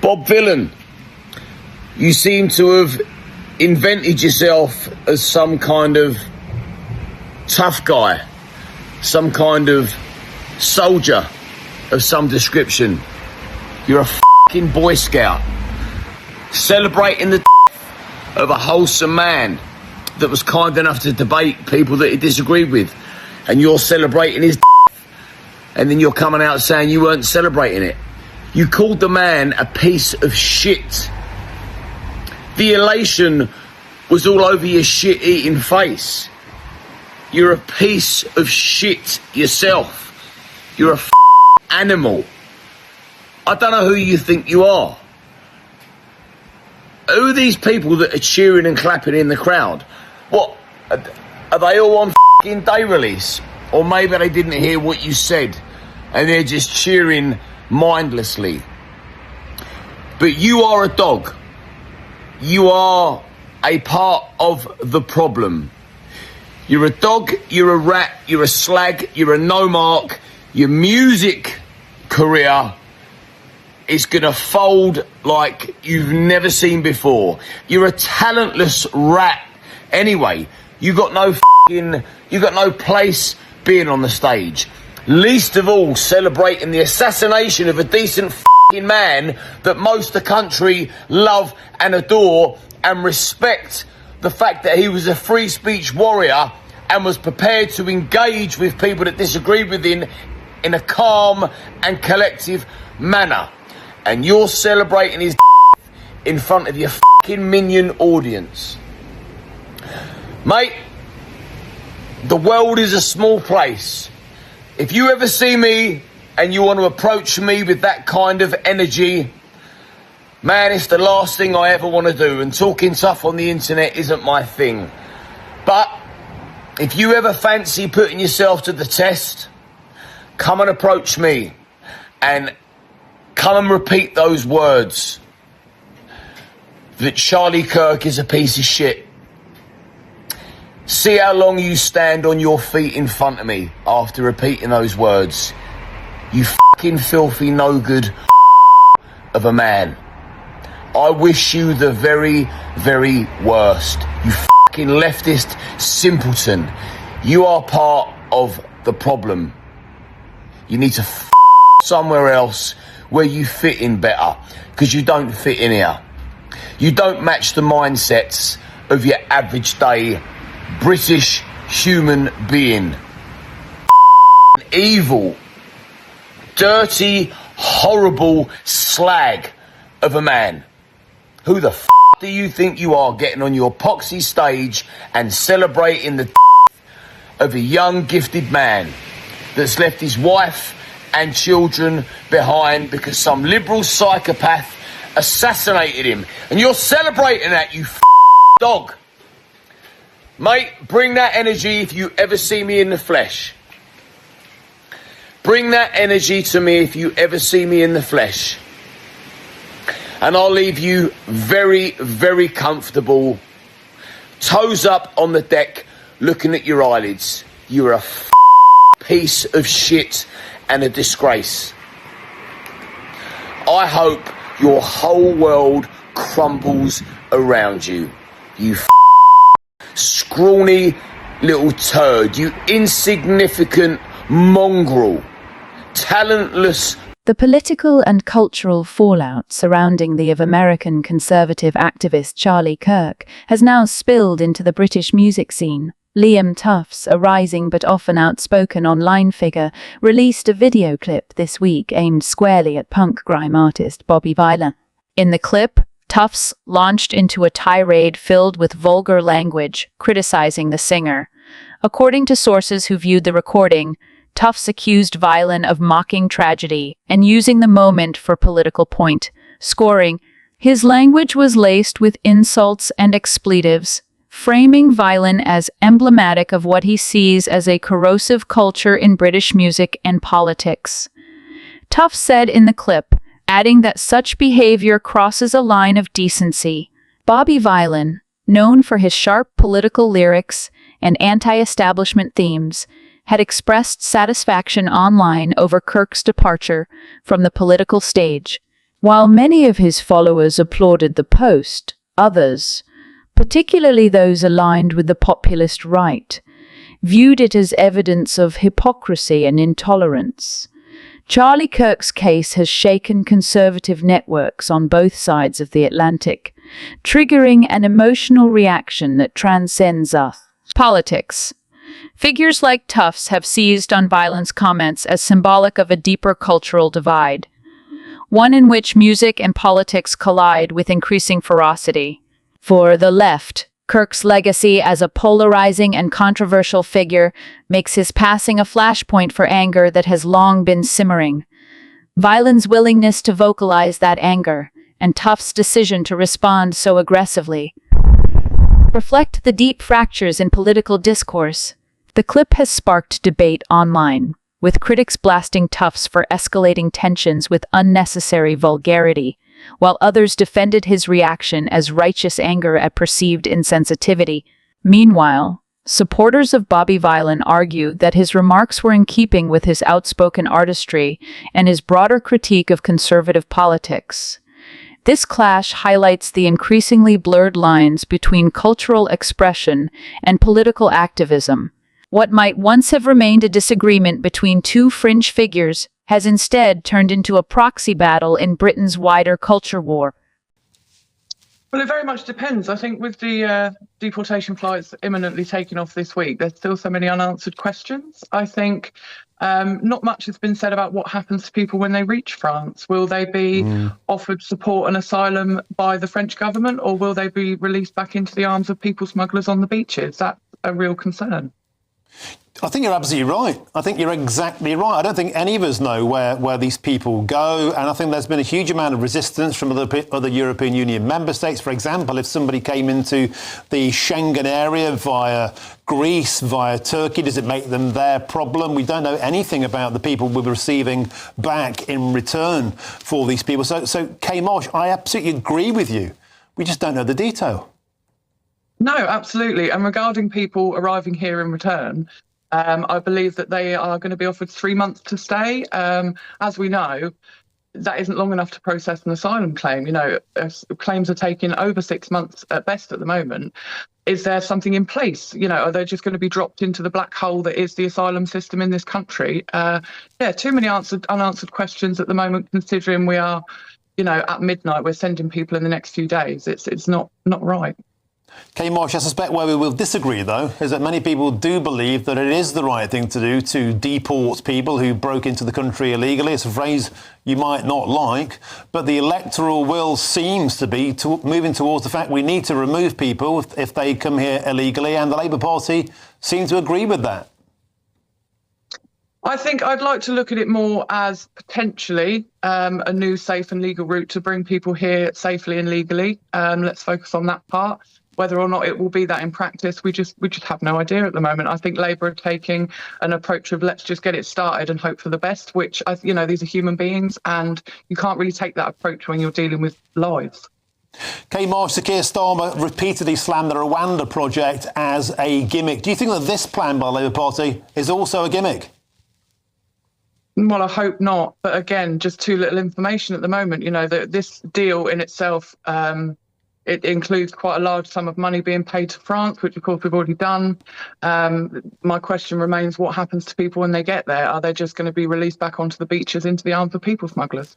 Bob Villain, you seem to have invented yourself as some kind of tough guy, some kind of soldier of some description. You're a fucking Boy Scout, celebrating the of a wholesome man that was kind enough to debate people that he disagreed with, and you're celebrating his and then you're coming out saying you weren't celebrating it. You called the man a piece of shit. The elation was all over your shit-eating face. You're a piece of shit yourself. You're a animal. I don't know who you think you are. Who are these people that are cheering and clapping in the crowd? What? Are they all on day release? Or maybe they didn't hear what you said and they're just cheering mindlessly. But you are a dog. You are a part of the problem. You're a dog, you're a rat, you're a slag, you're a no mark. Your music career is gonna fold like you've never seen before. You're a talentless rat anyway. You got no place being on the stage. Least of all celebrating the assassination of a decent man that most of the country love and adore and respect the fact that he was a free speech warrior and was prepared to engage with people that disagreed with him in a calm and collective manner. And you're celebrating his in front of your minion audience. Mate, the world is a small place. If you ever see me and you want to approach me with that kind of energy, man, it's the last thing I ever want to do. And talking tough on the internet isn't my thing. But if you ever fancy putting yourself to the test, come and approach me and come and repeat those words that Charlie Kirk is a piece of shit. See how long you stand on your feet in front of me after repeating those words. You fucking filthy no good of a man. I wish you the very, very worst. You fucking leftist simpleton. You are part of the problem. You need to somewhere else where you fit in better, because you don't fit in here. You don't match the mindsets of your average day British human being. Evil, dirty, horrible slag of a man. Who the do you think you are, getting on your poxy stage and celebrating the of a young gifted man that's left his wife and children behind because some liberal psychopath assassinated him, and you're celebrating that, you dog. Mate, bring that energy if you ever see me in the flesh. Bring that energy to me if you ever see me in the flesh. And I'll leave you very, very comfortable, toes up on the deck, looking at your eyelids. You're a piece of shit and a disgrace. I hope your whole world crumbles around you. You scrawny little turd. You insignificant mongrel. Talentless. The political and cultural fallout surrounding the of American conservative activist Charlie Kirk has now spilled into the British music scene. Liam Tuffs, a rising but often outspoken online figure, released a video clip this week aimed squarely at punk grime artist Bobby Violin. In the clip, Tuffs launched into a tirade filled with vulgar language, criticizing the singer. According to sources who viewed the recording, Tuffs accused Violin of mocking tragedy and using the moment for political point, scoring, "His language was laced with insults and expletives," framing Violin as emblematic of what he sees as a corrosive culture in British music and politics. Tuffs said in the clip, adding that such behavior crosses a line of decency. Bobby Violin, known for his sharp political lyrics and anti-establishment themes, had expressed satisfaction online over Kirk's departure from the political stage, While many of his followers applauded the post, others, particularly those aligned with the populist right, viewed it as evidence of hypocrisy and intolerance. Charlie Kirk's case has shaken conservative networks on both sides of the Atlantic, triggering an emotional reaction that transcends politics. Figures like Tuffs have seized on violence comments as symbolic of a deeper cultural divide, one in which music and politics collide with increasing ferocity. For the left, Kirk's legacy as a polarizing and controversial figure makes his passing a flashpoint for anger that has long been simmering. Violent's willingness to vocalize that anger, and Tuff's decision to respond so aggressively, reflect the deep fractures in political discourse. The clip has sparked debate online, with critics blasting Tuffs for escalating tensions with unnecessary vulgarity, while others defended his reaction as righteous anger at perceived insensitivity. Meanwhile, supporters of Bobby Violin argue that his remarks were in keeping with his outspoken artistry and his broader critique of conservative politics. This clash highlights the increasingly blurred lines between cultural expression and political activism. What might once have remained a disagreement between two fringe figures has instead turned into a proxy battle in Britain's wider culture war. Well, it very much depends. I think with the deportation flights imminently taking off this week, there's still so many unanswered questions. I think not much has been said about what happens to people when they reach France. Will they be offered support and asylum by the French government, or will they be released back into the arms of people smugglers on the beaches? That's a real concern. I think you're absolutely right. I think you're exactly right. I don't think any of us know where these people go. And I think there's been a huge amount of resistance from other European Union member states. For example, if somebody came into the Schengen area via Greece, via Turkey, does it make them their problem? We don't know anything about the people we're receiving back in return for these people. So Kay Marsh, I absolutely agree with you. We just don't know the detail. No, absolutely. And regarding people arriving here in return, I believe that they are going to be offered 3 months to stay. As we know, that isn't long enough to process an asylum claim. You know, claims are taking over 6 months at best at the moment. Is there something in place? You know, are they just going to be dropped into the black hole that is the asylum system in this country? Too many unanswered questions at the moment, considering we are, you know, at midnight, we're sending people in the next few days. It's not right. Kay Marsh, I suspect where we will disagree, though, is that many people do believe that it is the right thing to do to deport people who broke into the country illegally. It's a phrase you might not like, but the electoral will seems to be moving towards the fact we need to remove people if they come here illegally, and the Labour Party seem to agree with that. I think I'd like to look at it more as potentially a new safe and legal route to bring people here safely and legally. Let's focus on that part. Whether or not it will be that in practice, we just have no idea at the moment. I think Labour are taking an approach of let's just get it started and hope for the best, which, you know, these are human beings and you can't really take that approach when you're dealing with lives. Kay Marsh, Sir Keir Starmer repeatedly slammed the Rwanda project as a gimmick. Do you think that this plan by the Labour Party is also a gimmick? Well, I hope not. But again, just too little information at the moment. You know, this deal in itself, it includes quite a large sum of money being paid to France, which of course we've already done. My question remains, what happens to people when they get there? Are they just going to be released back onto the beaches into the arms of people smugglers?